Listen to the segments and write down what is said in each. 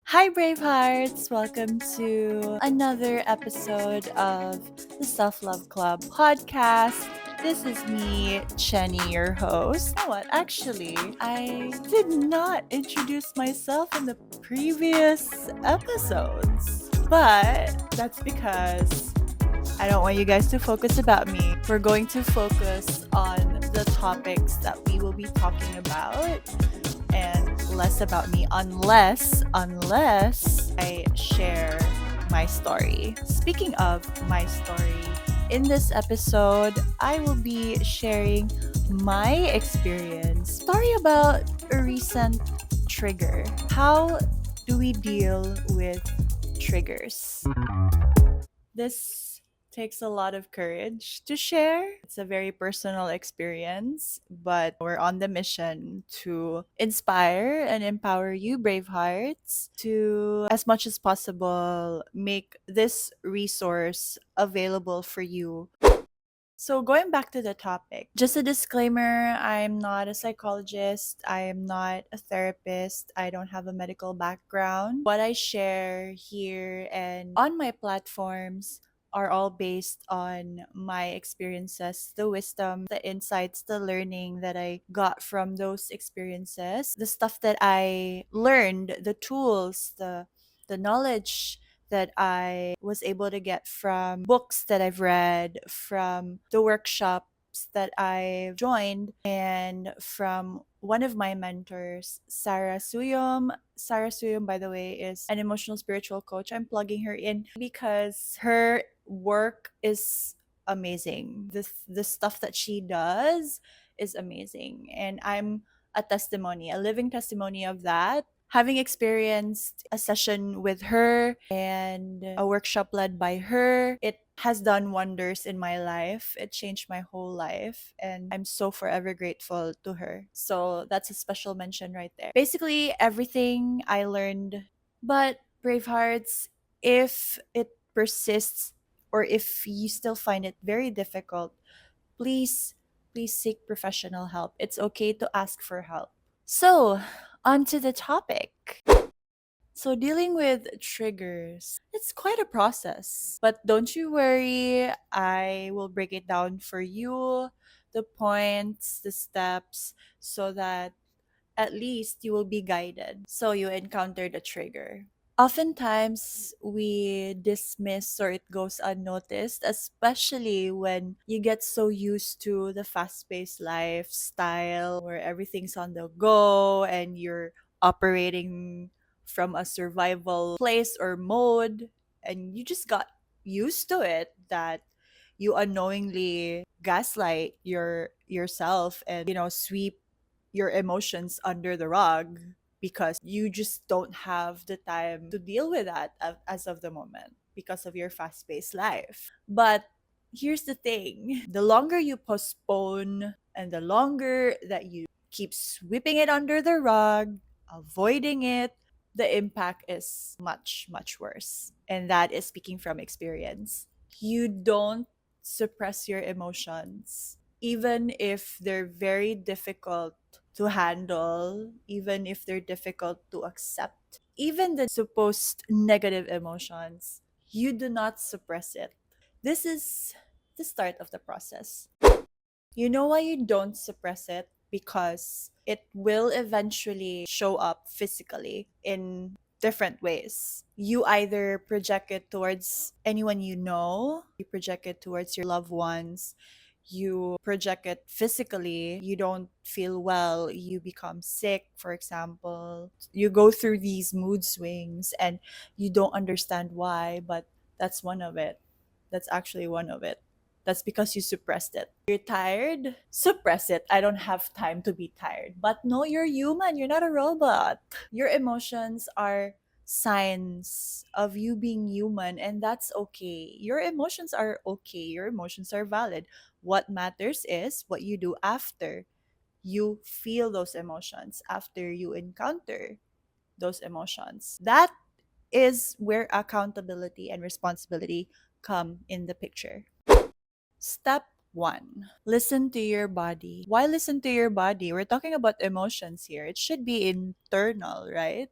Hi, Bravehearts! Welcome to another episode of the Self Love Club podcast. This is me, Chennie, your host. You know what? Actually, I did not introduce myself in the previous episodes, but that's because I don't want you guys to focus about me. We're going to focus on the topics that we will be talking about and less about me unless I share my story. Speaking of my story, in this episode, I will be sharing my experience. Story about a recent trigger. How do we deal with triggers? This takes a lot of courage to share. It's a very personal experience, but we're on the mission to inspire and empower you, brave hearts, to, as much as possible, make this resource available for you. So, going back to the topic, just a disclaimer, I'm not a psychologist, I am not a therapist, I don't have a medical background. What I share here and on my platforms are all based on my experiences, the wisdom, the insights, the learning that I got from those experiences, the stuff that I learned, the tools, the knowledge that I was able to get from books that I've read, from the workshops that I've joined, and from one of my mentors, Sarah Suyom. Sarah Suyom, by the way, is an emotional spiritual coach. I'm plugging her in because her work is amazing. The stuff that she does is amazing. And I'm a testimony, a living testimony of that. Having experienced a session with her and a workshop led by her, it has done wonders in my life. It changed my whole life, and I'm so forever grateful to her. So that's a special mention right there. Basically, everything I learned. But, Bravehearts, if it persists or if you still find it very difficult, please, please seek professional help. It's okay to ask for help. So, on to the topic. So, dealing with triggers, it's quite a process. But don't you worry, I will break it down for you, the points, the steps, so that at least you will be guided. So, you encountered a trigger. Oftentimes, we dismiss or it goes unnoticed, especially when you get so used to the fast paced lifestyle where everything's on the go and you're operating from a survival place or mode, and you just got used to it that you unknowingly gaslight yourself and sweep your emotions under the rug because you just don't have the time to deal with that as of the moment because of your fast-paced life. But here's the thing, the longer you postpone and the longer that you keep sweeping it under the rug, avoiding it, the impact is much, much worse. And that is speaking from experience. You don't suppress your emotions, even if they're very difficult to handle, even if they're difficult to accept, even the supposed negative emotions, you do not suppress it. This is the start of the process. You know why you don't suppress it? Because it will eventually show up physically in different ways. You either project it towards anyone you know, you project it towards your loved ones, you project it physically, you don't feel well, you become sick, for example. You go through these mood swings and you don't understand why, but that's one of it. That's actually one of it. That's because you suppressed it. You're tired? Suppress it. I don't have time to be tired. But no, you're human. You're not a robot. Your emotions are signs of you being human, and that's okay. Your emotions are okay. Your emotions are valid. What matters is what you do after you feel those emotions, after you encounter those emotions. That is where accountability and responsibility come in the picture. Step one, listen to your body. Why listen to your body? We're talking about emotions here. It should be internal, right?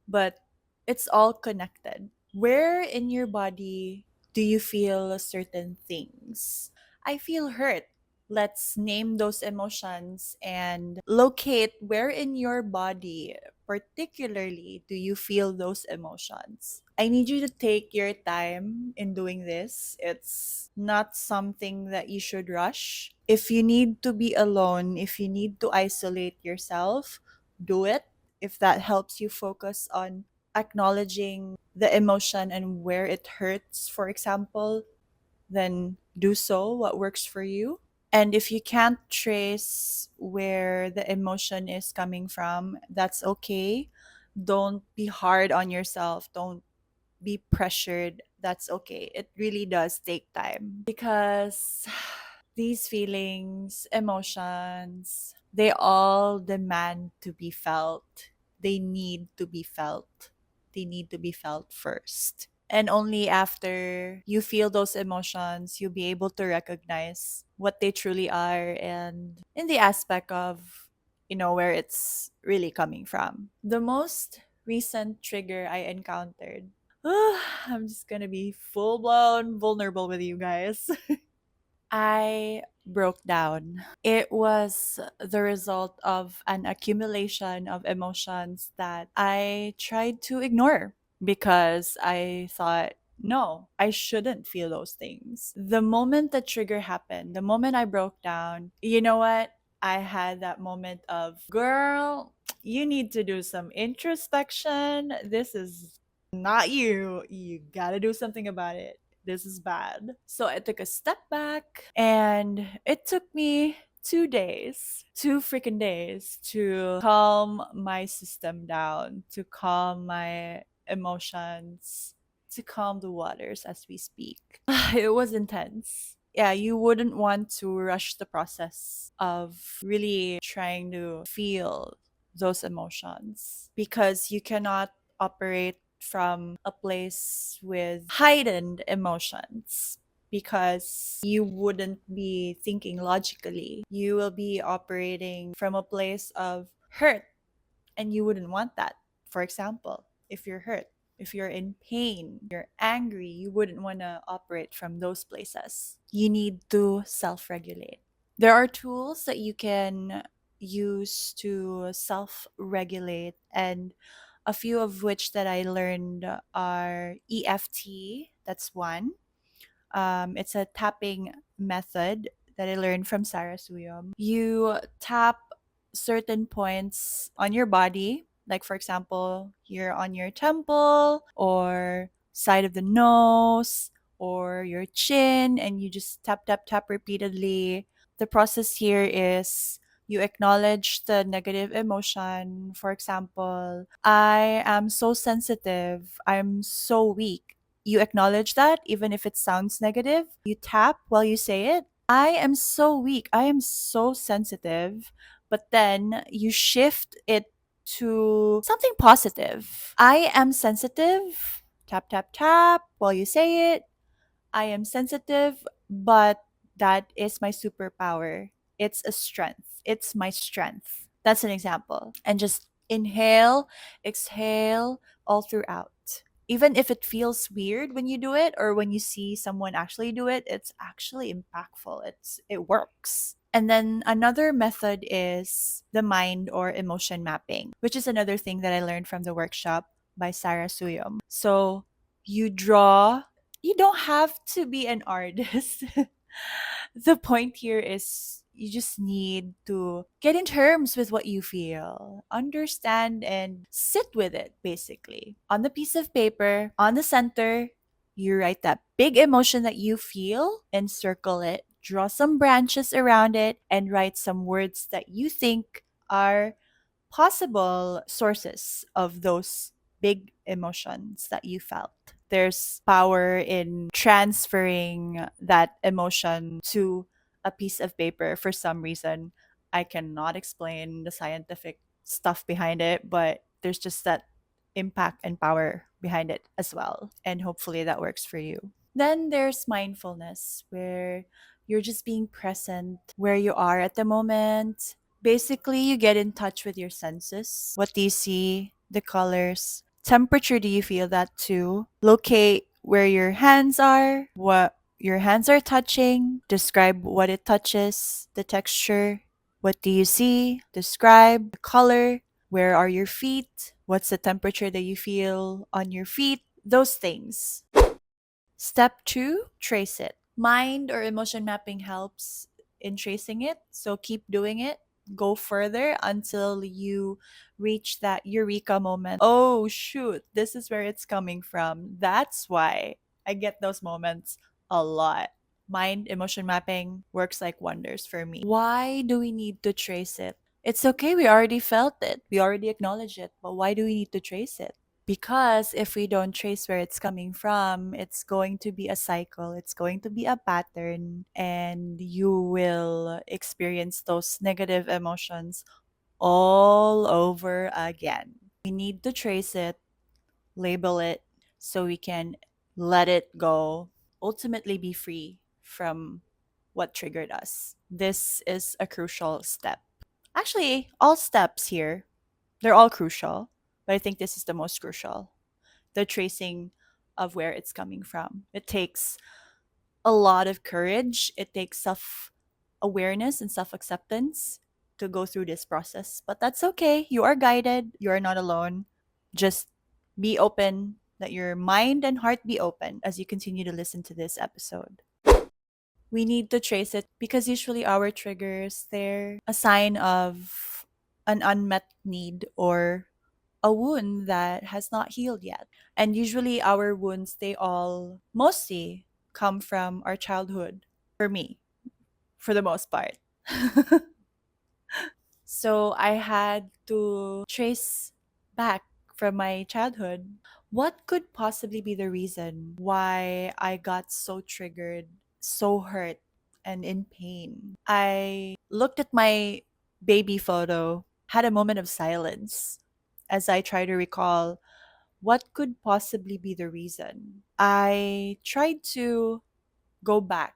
But it's all connected. Where in your body do you feel certain things? I feel hurt. Let's name those emotions and locate where in your body, particularly, do you feel those emotions. I need you to take your time in doing this. It's not something that you should rush. If you need to be alone, if you need to isolate yourself, do it. If that helps you focus on acknowledging the emotion and where it hurts, for example, then do so, what works for you. And if you can't trace where the emotion is coming from, that's okay. Don't be hard on yourself. Don't be pressured. That's okay. It really does take time because these feelings, emotions, they all demand to be felt. They need to be felt. They need to be felt first. And only after you feel those emotions, you'll be able to recognize what they truly are and in the aspect of, where it's really coming from. The most recent trigger I encountered. I'm just gonna be full blown vulnerable with you guys. I broke down. It was the result of an accumulation of emotions that I tried to ignore because I thought, no, I shouldn't feel those things. The moment the trigger happened, the moment I broke down, you know what? I had that moment of, girl, you need to do some introspection. This is not you. You gotta do something about it. This is bad. So I took a step back and it took me 2 days, 2 freaking days to calm my system down, to calm my emotions, to calm the waters as we speak. It was intense. Yeah, you wouldn't want to rush the process of really trying to feel those emotions because you cannot operate from a place with heightened emotions because you wouldn't be thinking logically. You will be operating from a place of hurt, and you wouldn't want that. For example, if you're hurt, if you're in pain, you're angry, you wouldn't want to operate from those places. You need to self regulate. There are tools that you can use to self regulate, and a few of which that I learned are EFT, that's one. It's a tapping method that I learned from Sarah Suyom. You tap certain points on your body, like for example, here on your temple or side of the nose or your chin, and you just tap, tap, tap repeatedly. The process here is you acknowledge the negative emotion. For example, I am so sensitive, I'm so weak. You acknowledge that, even if it sounds negative. You tap while you say it. I am so weak. I am so sensitive. But then you shift it to something positive. I am sensitive. Tap, tap, tap while you say it. I am sensitive, but that is my superpower. It's a strength. It's my strength. That's an example. And just inhale, exhale all throughout. Even if it feels weird when you do it or when you see someone actually do it, it's actually impactful. It works. And then another method is the mind or emotion mapping, which is another thing that I learned from the workshop by Sarah Suyom. So you draw, you don't have to be an artist. The point here is you just need to get in terms with what you feel, understand, and sit with it basically. On the piece of paper, on the center, you write that big emotion that you feel and circle it. Draw some branches around it and write some words that you think are possible sources of those big emotions that you felt. There's power in transferring that emotion to a piece of paper for some reason. I cannot explain the scientific stuff behind it, but there's just that impact and power behind it as well. And hopefully that works for you. Then there's mindfulness, where You're just being present where you are at the moment. Basically, you get in touch with your senses. What do you see? The colors. Temperature, do you feel that too? Locate where your hands are, what your hands are touching. Describe what it touches, the texture. What do you see? Describe the color. Where are your feet? What's the temperature that you feel on your feet? Those things. Step two, trace it. Mind or emotion mapping helps in tracing it. So keep doing it. Go further until you reach that eureka moment. Oh, shoot, this is where it's coming from. That's why I get those moments a lot. Mind emotion mapping works like wonders for me. Why do we need to trace it? It's okay, we already felt it, we already acknowledge it, but why do we need to trace it? Because if we don't trace where it's coming from, it's going to be a cycle, it's going to be a pattern, and you will experience those negative emotions all over again. We need to trace it, label it, so we can let it go, ultimately be free from what triggered us. This is a crucial step. Actually, all steps here, they're all crucial, but I think this is the most crucial, the tracing of where it's coming from. It takes a lot of courage, it takes self awareness and self acceptance to go through this process. But that's okay. You are guided, you are not alone. Just be open, let your mind and heart be open as you continue to listen to this episode. We need to trace it because usually our triggers, they're a sign of an unmet need or a wound that has not healed yet. And usually our wounds, they all mostly come from our childhood, for me, for the most part. So I had to trace back from my childhood what could possibly be the reason why I got so triggered, so hurt, and in pain. I looked at my baby photo, had a moment of silence as I try to recall what could possibly be the reason. I tried to go back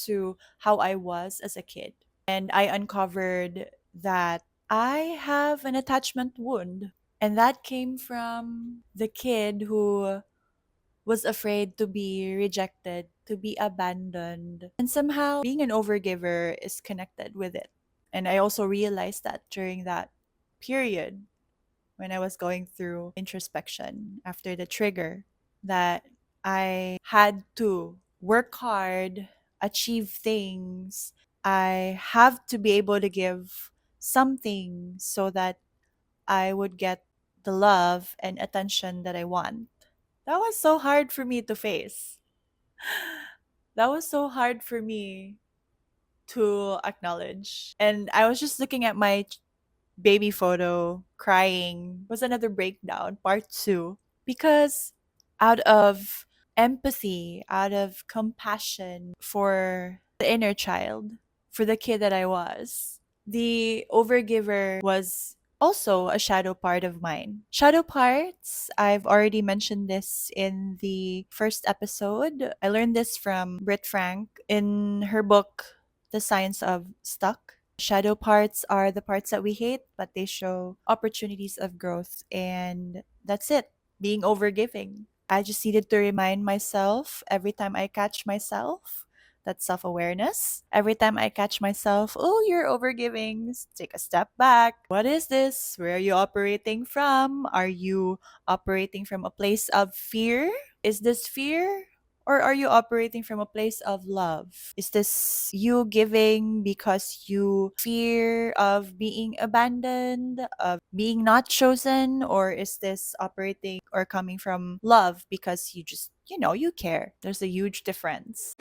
to how I was as a kid, and I uncovered that I have an attachment wound. And that came from the kid who was afraid to be rejected, to be abandoned. And somehow being an overgiver is connected with it. And I also realized that during that period when I was going through introspection after the trigger, that I had to work hard, achieve things. I have to be able to give something so that I would get the love and attention that I want. That was so hard for me to face. That was so hard for me to acknowledge. And I was just looking at my baby photo, crying, was another breakdown, part two. Because out of empathy, out of compassion for the inner child, for the kid that I was, the overgiver was also a shadow part of mine. Shadow parts, I've already mentioned this in the first episode. I learned this from Britt Frank in her book, The Science of Stuck. Shadow parts are the parts that we hate, but they show opportunities of growth. And that's it, being overgiving. I just needed to remind myself every time I catch myself. That's self awareness. Every time I catch myself, oh, you're overgiving, take a step back. What is this? Where are you operating from? Are you operating from a place of fear? Is this fear? Or are you operating from a place of love? Is this you giving because you fear of being abandoned, of being not chosen? Or is this operating or coming from love because you just, you care? There's a huge difference.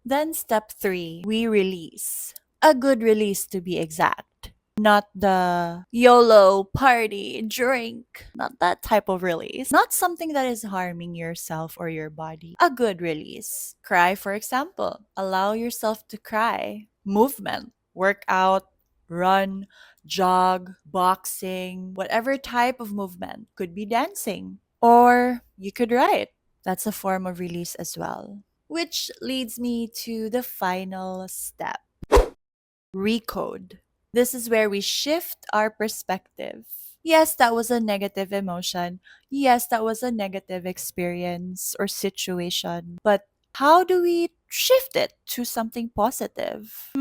Then step three, we release. A good release to be exact. Not the YOLO party, drink, not that type of release. Not something that is harming yourself or your body. A good release. Cry, for example. Allow yourself to cry. Movement, workout, run, jog, boxing, whatever type of movement. Could be dancing. Or you could write. That's a form of release as well. Which leads me to the final step: recode. This is where we shift our perspective. Yes, that was a negative emotion. Yes, that was a negative experience or situation. But how do we shift it to something positive?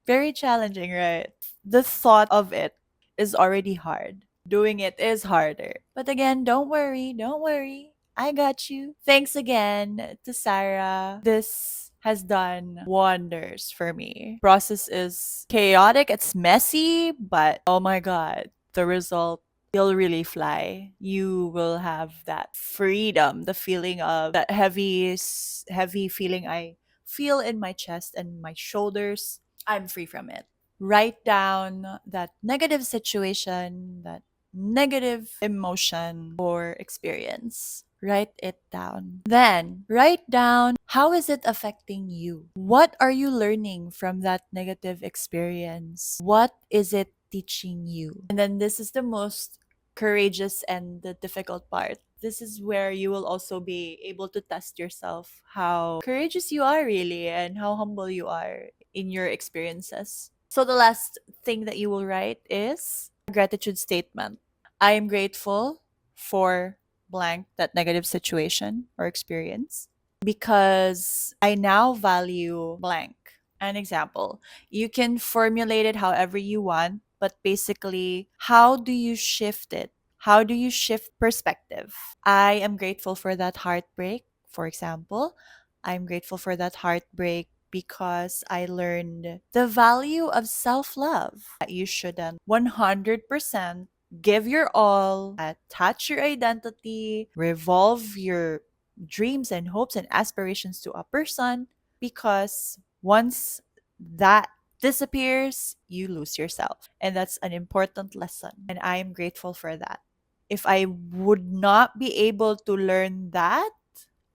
Very challenging, right? The thought of it is already hard. Doing it is harder. But again, don't worry, don't worry. I got you. Thanks again to Sarah. This has done wonders for me. Process is chaotic, it's messy, but oh my god, the result, you'll really fly. You will have that freedom, the feeling of that heavy feeling I feel in my chest and my shoulders. I'm free from it. Write down that negative situation, that negative emotion or experience. Write it down. Then, write down, how is it affecting you? What are you learning from that negative experience? What is it teaching you? And then this is the most courageous and the difficult part. This is where you will also be able to test yourself how courageous you are really and how humble you are in your experiences. So the last thing that you will write is a gratitude statement. I am grateful for blank, that negative situation or experience, because I now value blank. An example, you can formulate it however you want, but basically, how do you shift it? How do you shift perspective? I am grateful for that heartbreak, for example. I'm grateful for that heartbreak because I learned the value of self love. You shouldn't 100% give your all, attach your identity, revolve your dreams and hopes and aspirations to a person, because once that disappears, you lose yourself. And that's an important lesson. And I am grateful for that. If I would not be able to learn that,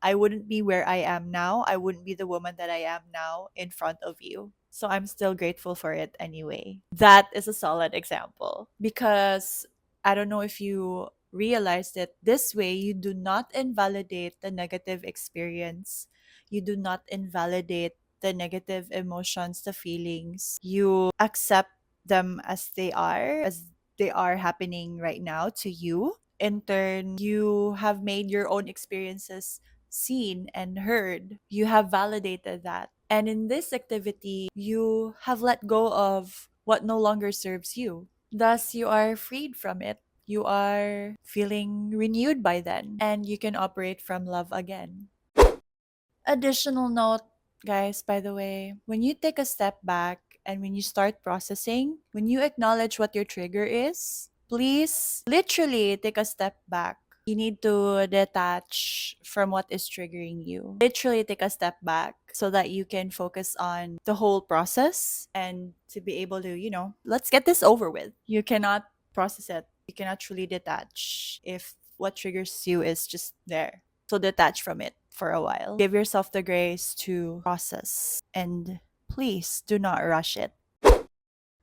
I wouldn't be where I am now. I wouldn't be the woman that I am now in front of you. So I'm still grateful for it anyway. That is a solid example because I don't know if you realized it this way, you do not invalidate the negative experience. You do not invalidate the negative emotions, the feelings. You accept them as they are happening right now to you. In turn, you have made your own experiences seen and heard. You have validated that. And in this activity, you have let go of what no longer serves you. Thus, you are freed from it. You are feeling renewed by then, and you can operate from love again. Additional note, guys, by the way, when you take a step back and when you start processing, when you acknowledge what your trigger is, please literally take a step back. You need to detach from what is triggering you. Literally take a step back so that you can focus on the whole process and to be able to, let's get this over with. You cannot process it. You cannot truly detach if what triggers you is just there. So detach from it for a while. Give yourself the grace to process and please do not rush it.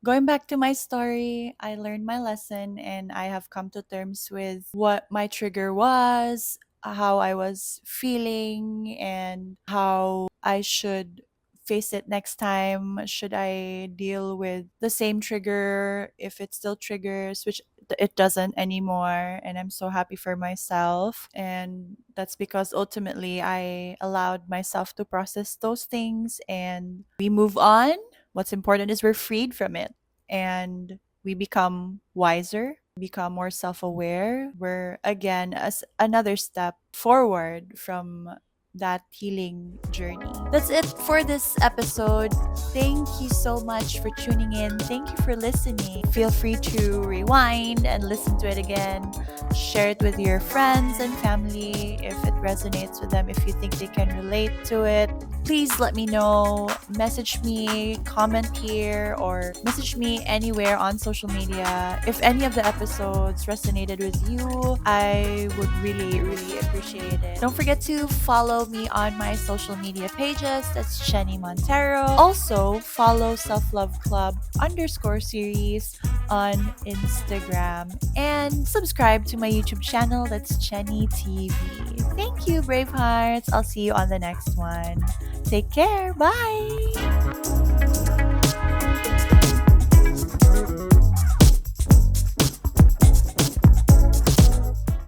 Going back to my story, I learned my lesson and I have come to terms with what my trigger was, how I was feeling, and how I should face it next time. Should I deal with the same trigger if it still triggers, which it doesn't anymore? And I'm so happy for myself. And that's because ultimately I allowed myself to process those things and we move on. What's important is we're freed from it and we become wiser, become more self aware. We're again as another step forward from that healing journey. That's it for this episode. Thank you so much for tuning in. Thank you for listening. Feel free to rewind and listen to it again. Share it with your friends and family if it resonates with them, if you think they can relate to it. Please let me know. Message me, comment here, or message me anywhere on social media. If any of the episodes resonated with you, I would really, really appreciate it. Don't forget to follow me on my social media pages. That's Chennie Montero. Also, follow Self Love Club _series on Instagram and subscribe to my YouTube channel. That's Chennie TV. Thank you, Bravehearts. I'll see you on the next one. Take care. Bye.